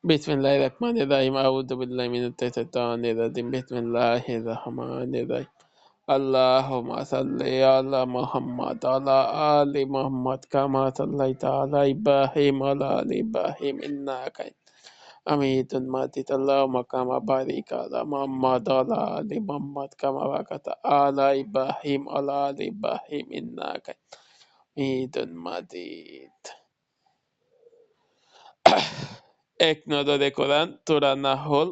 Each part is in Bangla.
Bismillahirrahmanirrahim. A'udzu billahi minasyaitonir rajim. Bismillahirrahmanirrahim. Allahumma salli ala Muhammad ala ali Muhammad kama sallaita ala Ibrahim ala ali Ibrahim innaka Hamidun Majid. Allahumma kama barik ala Muhammad ala ali Muhammad kama barakta ala Ibrahim ala ali Ibrahim innaka Hamidun Majid. এক নজরে কোরআন সূরা নাহল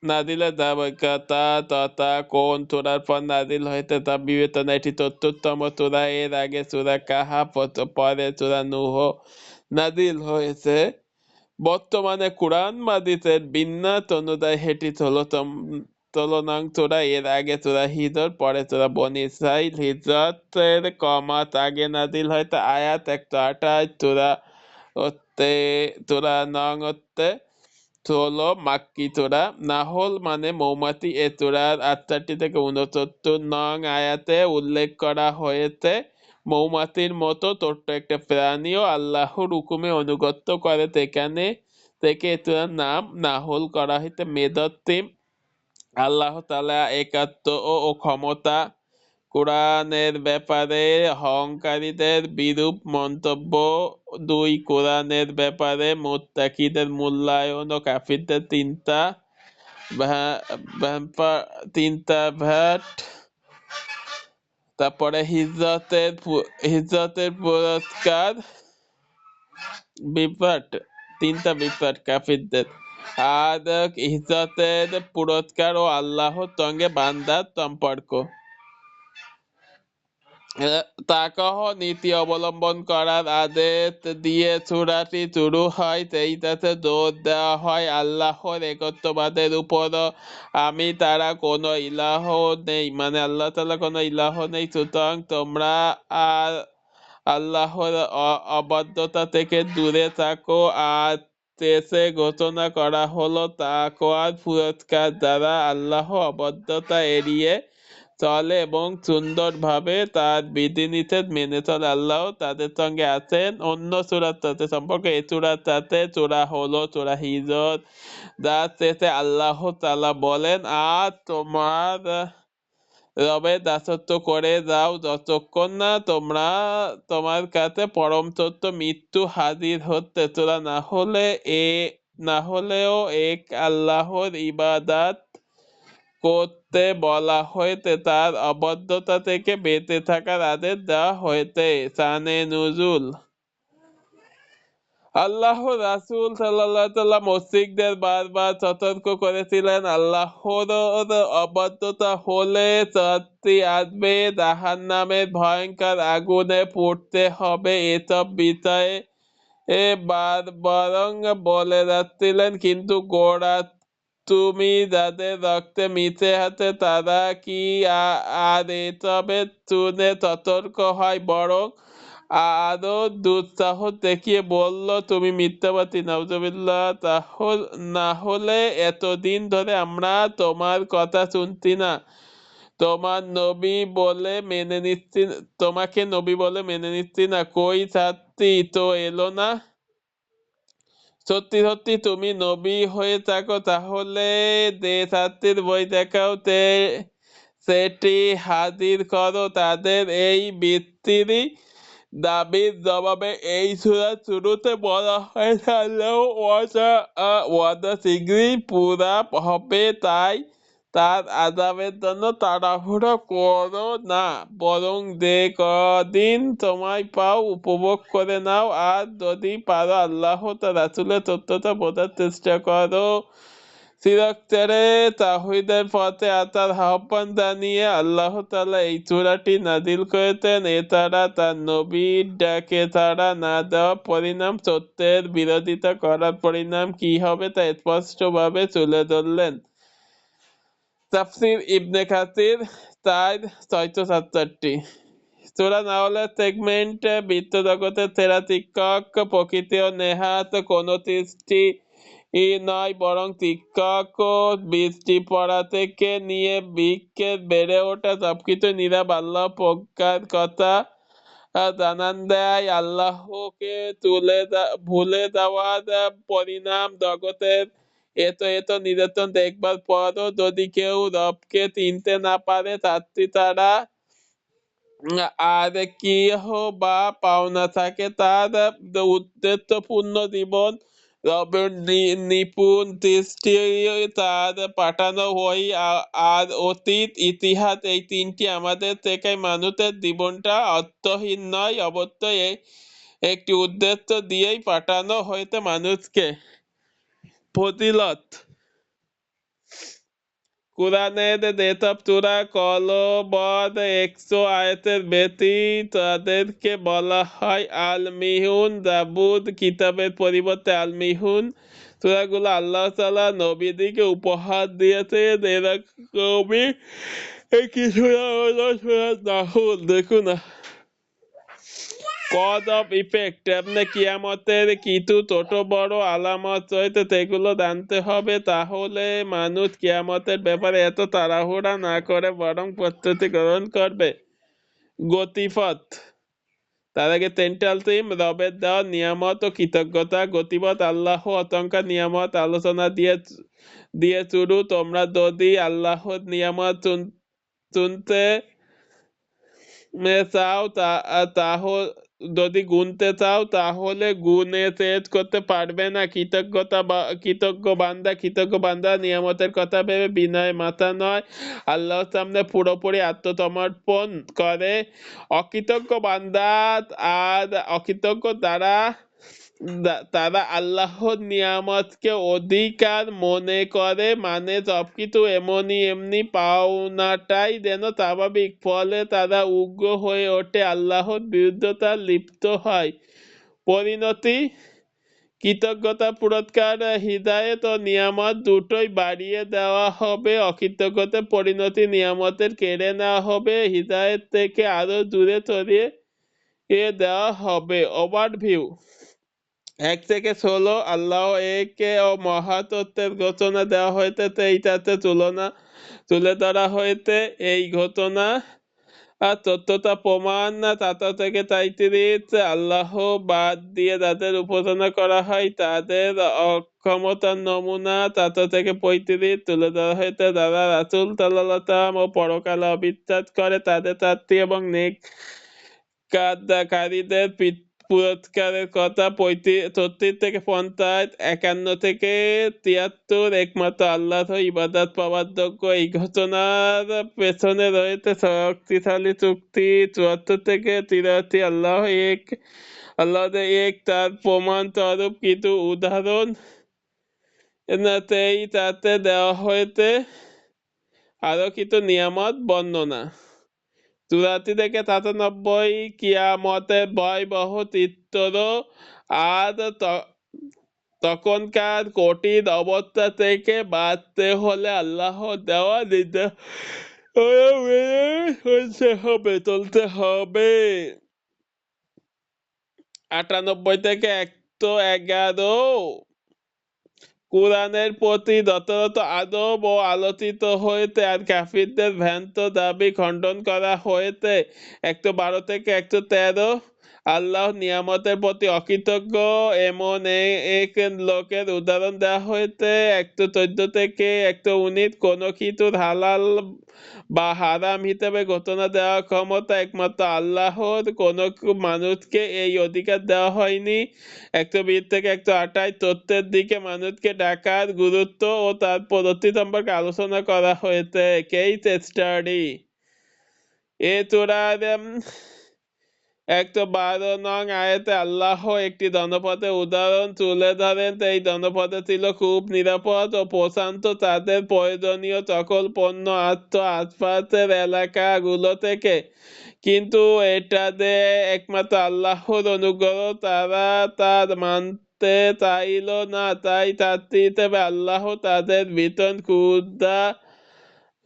নাজিলের ধারাবাহিকতা তথা কোন সূরার পর নাজিল হয়েছে তা বিবেচনা এটি ৭৪তম সূরা। এর আগে সূরা কাহাফ পরে সূরা নূহ নাজিল হয়েছে। বর্তমানে কুরআন মাজিদের বিন্যাস অনুযায়ী এটি ১৬ নং সূরা। এর আগে সূরা হিজর, পরে সূরা বনী ইসরাঈল। হিজরতের কমাস আগে নাজিল হয়েছে। আয়াত ১২৮। সূরা নং ১৬ মাক্কি সূরা। নাহল মানে মৌমাছি। এ সূরার ৬৮ থেকে ৬৯ নং আয়াতে উল্লেখ করা হয়েছে মৌমাছির মতো ছোট্ট একটা প্রাণীও আল্লাহর হুকুমে অনুগত করে। সেখানে থেকে এ সূরার নাম নাহল করা হয়েছে। মেদত্তিম আল্লাহ তাআলা একাত্ম ও ক্ষমতা। কোরআনের ব্যাপারে অহংকারীদের বিরূপ মন্তব্য। ২ কোরআনের ব্যাপারে মুত্তাকিদের মূল্যায়ন ও কাফিরদের তিনটা ভ্যাট। তারপরে হিজরতের পুরস্কার বিভ্রাট, তিনটা বিভ্রাট কাফিরদের। আর হিজরতের পুরস্কার ও আল্লাহর সঙ্গে বান্দার সম্পর্ক। তাকহ নীতি অবলম্বন করার আদেশ দিয়ে সূরাটি শুরু হয়। সেইটাতে জোর দেওয়া হয় আল্লাহর একত্ববাদের উপর। আমি তারা কোনো ইলাহ নেই, মানে আল্লাহ তাআলা কোনো ইলাহ নেই। সুতরাং তোমরা আর আল্লাহর অবাধ্যতা থেকে দূরে থাকো। আর শেষে ঘোষণা করা হলো তাকওয়ার পুরস্কার যারা আল্লাহ অবাধ্যতা এড়িয়ে চলে এবং সুন্দরভাবে তার বিধিনিষেধ মেনে চলে। আল্লাহ তাদের সঙ্গে আছেন। অন্য সূরার সাথে সম্পর্ক। এই সূরার সাথে সূরা হলো সূরা হিজর, যার শেষে আল্লাহ তাআলা বলেন, আর তোমার রবের দাসত্ব করে যাও যতক্ষণ না তোমার কাছে পরম সত্য মৃত্যু হাজির হচ্ছে। সূরা না হলেও এক আল্লাহর ইবাদত করতে বলা হয়েছে, তার অবাধ্যতা থেকে বেঁচে থাকার আদেশ দেওয়া হয়েছে। শানে নুজুল। আল্লাহ রাসূল সাল্লাল্লাহু আলাইহি ওয়াসাল্লাম মুশরিকদের বারবার সতর্ক করেছিলেন আল্লাহর অবাধ্যতা হলে শাস্তি আসবে, জাহান্নামের ভয়ঙ্কর আগুনে পড়তে হবে। এসব বিষয়ে বরং বলে যাচ্ছিলেন, কিন্তু গোড়া তুমি যাদের রক্তে মিশে আছে তারা কি আর এসবে শুনে সতর্ক হয়? বরং আরো দুঃসাহস দেখিয়ে বলল, তুমি মিথ্যাবাদী। নাউজুবিল্লাহ। না হলে এতদিন ধরে আমরা তোমার কথা শুনছি না, তোমাকে নবী বলে মেনে নিচ্ছি না। কই শাস্তি তো এলো না? সত্যি সত্যি তুমি নবী হয়ে থাকো তাহলে যে শাস্তির বই দেখাও, সেটি হাজির করো। তাদের এই বিস্তৃতি দাবির জবাবে এই সূরার শুরুতে বলা হয়েছে আল্লাহ ওয়াদা শীঘ্রই পুরা হবে, তাই তার আযাবের জন্য তাড়াহুড়ো করো না, বরং যে কদিন সময় পাও উপভোগ করে নাও। আর যদি পারো আল্লাহ তার রাসূলের সত্যতা বোঝার চেষ্টা করো। শিরক ছেড়ে তাওহীদের পথে আসার আহ্বান জানিয়ে আল্লাহ তাআলা এই সূরাটি নাজিল করেছেন। এছাড়া তার নবীর ডাকে সাড়া না দেওয়া পরিণাম, সত্যের বিরোধিতা করার পরিণাম কি হবে তা স্পষ্টভাবে তুলে ধরলেন। তাফসীর ইবনে কাসির ৪৬৭৭। সূরা নাহলের সেগমেন্ট বিশ্বজগতের সেরা শিক্ষক। প্রকৃতি ও নেহাত কোনো সৃষ্টি নয়, বরং শিক্ষক ও বৃষ্টি পড়া থেকে নিয়ে বৃক্ষের বেড়ে ওঠা সবকিছু নীরব আল্লাহ প্রজ্ঞার কথা। জানান দেয় আল্লাহকে ভুলে যাওয়ার পরিণাম জগতের এত এত নির্যাতন দেখবার পরও যদি কেউ রবকে চিনতে না পারে তারা আর কি বা পাওনা থাকে তার উদ্দেশ্যপূর্ণ জীবন রবের নিপুণ দৃষ্টি তার পাঠানো হই আর অতীত ইতিহাস এই তিনটি আমাদের থেকে মানুষের জীবনটা অর্থহীন নয় অবশ্যই একটি উদ্দেশ্য দিয়েই পাঠানো হয়েছে মানুষকে ফজিলত কুরআনের যেসব সূরা কলবদ 100 আয়াতের বেশি তাদেরকে বলা হয় আল মিহুন জাবুর কিতাবের পরিবর্তে আল মিহুন সূরাগুলো আল্লাহ তাআলা নবীদেরকে উপহার দিয়েছেন এরকমই একটি সূরা হলো সূরা নাহল দেখুন কজ অফ ইফেক্ট আপনি কিয়ামতের কিছু ছোট বড় আলামত রয়েছে সেগুলো জানতে হবে তাহলে মানুষ কিয়ামতের ব্যাপারে এত তাড়াহুড়া না করে বরং প্রস্তুতি গ্রহণ করবে গতিপথ তার আগে সেন্ট্রাল থিম রবের দেওয়া নিয়ামত ও কৃতজ্ঞতা গতিপথ আল্লাহ অসংখ্য নিয়ামত আলোচনা দিয়ে শুরু তোমরা যদি আল্লাহর নিয়ামত শুনতে চাও তাহলে যদি গুনতে চাও তাহলে গুনে শেষ করতে পারবে না কৃতজ্ঞ বান্দা নিয়ামতের কথা ভেবে বিনয় মাথা নয় আল্লাহর সামনে পুরোপুরি আত্মসমর্পণ করে অকৃতজ্ঞ বান্দা আর অকৃতজ্ঞ তারা আল্লাহর নিয়ামতকে অধিকার মনে করে মানে সবকিছু এমনি পাওনাটাই যেন স্বাভাবিক ফলে তারা উগ্র হয়ে ওঠে আল্লাহর বিরুদ্ধতা লিপ্ত হয় পরিণতি কৃতজ্ঞতা পুরস্কার হিদায়েত ও নিয়ামত দুটোই বাড়িয়ে দেওয়া হবে অকৃতজ্ঞতার পরিণতি নিয়ামতের কেড়ে নেওয়া হবে হিদায়েত থেকে আরো দূরে সরিয়ে দেওয়া হবে ওভারভিউ 1 থেকে 16 আল্লাহ একে ও মহাতত্ত্বের ঘোষণা দেওয়া হয়েছে এইটাতে তুলে ধরা হয়েছে এই ঘটনা আর তত্ত্বতা প্রমাণ তাতা থেকে 33 আল্লাহ বাদ দিয়ে যাদের উপাসনা করা হয় তাদের অক্ষমতার নমুনা তাতা থেকে 35 তুলে ধরা হয়েছে যারা রাসূল সাল্লাল্লাহু ও পরকালে অবিশ্বাস করে তাদের শাস্তি এবং নেক কারীদের পুরস্কারের কথা 36 থেকে 50 51 থেকে 73 একমাত্র আল্লাহর ইবাদত পাওয়ার যোগ্য এই ঘটনার পেছনে রয়েছে শক্তিশালী চুক্তি 74 থেকে 83 আল্লাহ এক তার প্রমাণ স্বরূপ কিছু উদাহরণ তাতে দেওয়া হয়েছে আরো কিছু নিয়ামত বর্ণনা 84 থেকে 97 কিয়ামতের ভয়াবহ চিত্র আর তখনকার কঠিন অবস্থা থেকে বাঁচতে হলে আল্লাহ দেওয়া চলতে হবে 98 থেকে 111 কুরআনের প্রতি যথাযথ আদব ও আলোচিত হয়েছে আর কাফিরদের ভ্রান্ত দাবি খণ্ডন করা হয়েছে 112 থেকে 113 আল্লাহ নিয়ামতের প্রতি অকৃতজ্ঞ এমন এক লোকের উদাহরণ দেওয়া হয়েছে 114 থেকে 119 কোনো কিছুর হালাল বা হারাম হিসেবে ঘোষণা দেওয়ার ক্ষমতা একমাত্র আল্লাহর কোনো মানুষকে এই অধিকার দেওয়া হয়নি 120 থেকে 128 তথ্যের দিকে মানুষকে ডাকার গুরুত্ব ও তার পদ্ধতি সম্পর্কে আলোচনা করা হয়েছে কেস স্টাডি এ চূড়ার 112 নং আয়াতে আল্লাহ একটি জনপদের উদাহরণ তুলে ধরেন এই জনপদে ছিল খুব নিরাপদ ও প্রশান্ত তাদের প্রয়োজনীয় সকল পণ্য আশপাশের এলাকাগুলো থেকে কিন্তু এটাতে একমাত্র আল্লাহর অনুগ্রহ তারা তার মানতে চাইল না তাই তাত্রী হিসেবে আল্লাহ তাদের বেতন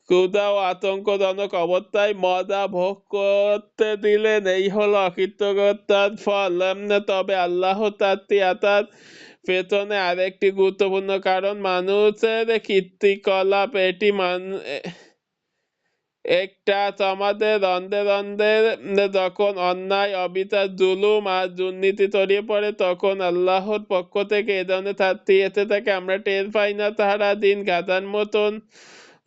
ক্ষুধা ও আতঙ্কজনক অবস্থায় মজা ভোগ করতে দিলেন এই হলো অকৃতজ্ঞতার ফল তবে আল্লাহ তার পেছনে আরেকটি গুরুত্বপূর্ণ কারণ মানুষের কীর্তিকলাপ একটা সমাজে দ্বন্দ্বে দ্বন্দ্বে যখন অন্যায় অবিচার জুলুম আর দুর্নীতি ছড়িয়ে পড়ে তখন আল্লাহর পক্ষ থেকে এ ধরনের শাস্তি এসে থাকে, আমরা টের পাই না। সারা দিন গাধার মতন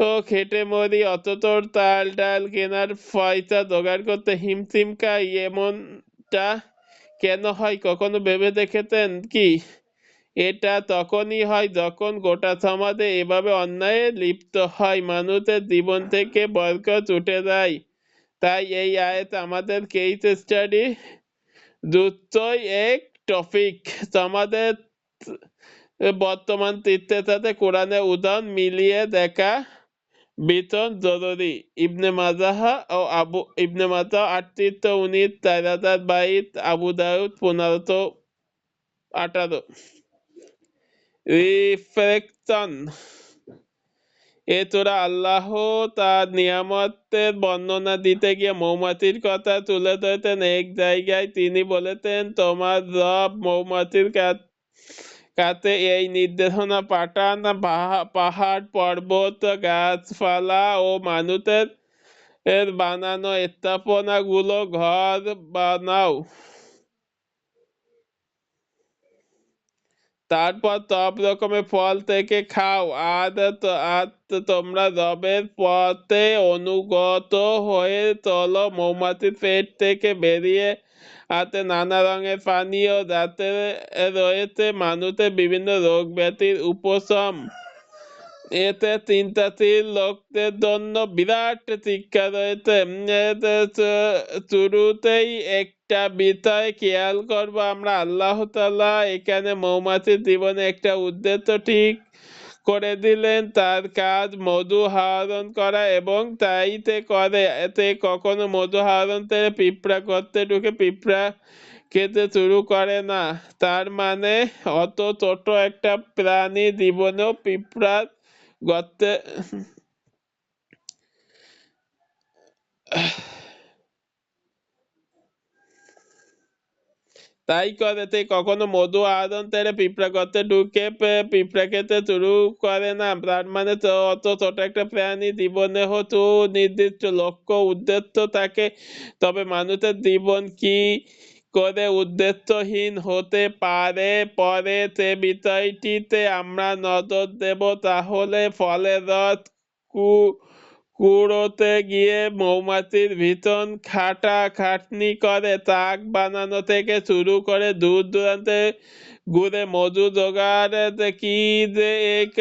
ও খেটে মরি, অথচ চাল ডাল কেনার পয়সা জোগাড় করতে হিমশিম খাই। এমনটা কেন হয় কখনো ভেবে দেখেছেন কি? এটা তখনই হয় যখন গোটা সমাজে এভাবে অন্যায়ে লিপ্ত হয়, মানুষের জীবন থেকে বরকত উঠে যায়। তাই এই আয়াত আমাদের কেস স্টাডি দুটোই এক টপিক। সমাজের বর্তমান চিত্রের সাথে কোরআনের উদাহরণ মিলিয়ে দেখা ভীষণ জরুরি। ইবনে মাজাহ ও ইবনে মাজাহ 3819, 4022, আবু দাউদ 1518। রিফ্লেকশন। এ সূরা আল্লাহ তার নিয়ামতের বর্ণনা দিতে গিয়ে মৌমাছির কথা তুলে ধরেছেন। এক জায়গায় তিনি বলেছেন, তোমার রব মৌমাছির কাছে এই নির্দেশনা পাঠান, পাহাড় পর্বত গাছপালা ও মানুষের বানানো স্থাপনা গুলো ঘর বানাও, তারপর সব রকমের ফল থেকে খাও, আর তোমরা রবের পথে অনুগত হয়ে চলো। মৌমাছির পেট থেকে বেরিয়ে হাতে নানা রঙের পানীয় যাতে রয়েছে মানুষের বিভিন্ন রোগ ব্যাধির উপশম। এতে চিন্তাশীল লোকদের জন্য বিরাট শিক্ষা রয়েছে। শুরুতেই একটা বিষয় খেয়াল করবো আমরা, আল্লাহ তাআলা এখানে মৌমাছির জীবনে একটা উদ্দেশ্য ঠিক করে দিলেন। তার কাজ মধু আহরণ করা এবং তাইতে করে। এতে কখনো মধু আহরণ থেকে পিঁপড়া করতে ঢুকে পিঁপড়া খেতে শুরু করে না। তার মানে অত ছোট একটা প্রাণী জীবনেও পিঁপড়ার গর্তে তাই করেতে কখনো মধু আহরণ থেকে পিঁপড়া গর্তে ঢুকে পিঁপড়া খেতে শুরু করে না। তার মানে অত ছোট একটা প্রাণী জীবনে হতো নির্দিষ্ট লক্ষ্য উদ্দেশ্য থাকে। তবে মানুষের জীবন কি করে উদ্দেশ্যহীন হতে পারে পরে সে বিষয়টিতে আমরা নজর দেব। তাহলে ফলের রস কুড়োতে গিয়ে মৌমাছির ভীষণ খাটাখাটনি করে। চাক বানানো থেকে শুরু করে দূর দূরান্তে ঘুরে মধু জোগাড় কি যে এক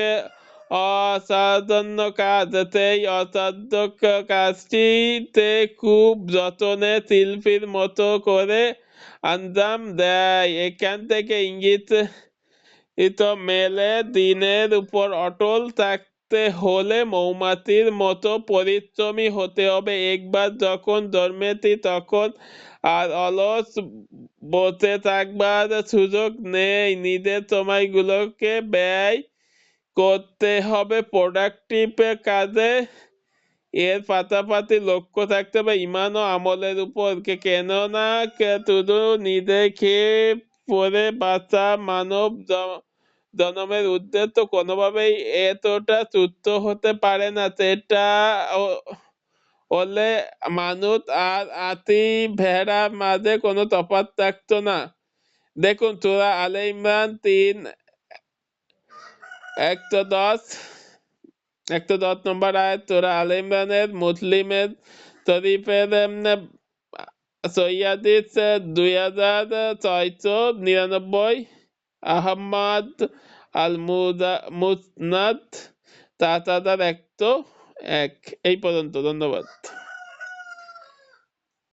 অসাধারণ কাজ। সেই অসাধ্য কাজটিতে খুব যত্নে শিল্পীর মতো করে আঞ্জাম দেয়। এখান থেকে ইঙ্গিত মেলে দিনের উপর অটল থাকতে হলে মৌমাছির মতো পরিশ্রমী হতে হবে। একবার যখন জন্মেছি তখন আর অলস বসে থাকবার সুযোগ নেই। নিজের সময়গুলোকে ব্যয় করতে হবে প্রোডাক্টিভ কাজে। এর পাশাপাশি লক্ষ্য থাকতে হবে ইমান ও আমলের উপর। কেননা শুধু নিজে খেয়ে পরে বাঁচা মানব জনমের উদ্দেশ্য কোনোভাবেই এতটা তুচ্ছ হতে পারে না। সেটা হলে মানুষ আর আতি ভেড়ার মাঝে কোনো তফাৎ থাকতো না। দেখুন সূরা আলে ইমরান 3:110 নম্বর আয়াত, সূরা আলে ইমরানের মুসলিমের শরীফের সহিহাদিস 2699, আহমদ আল মুসনাদ 7101। এই পর্যন্ত, ধন্যবাদ।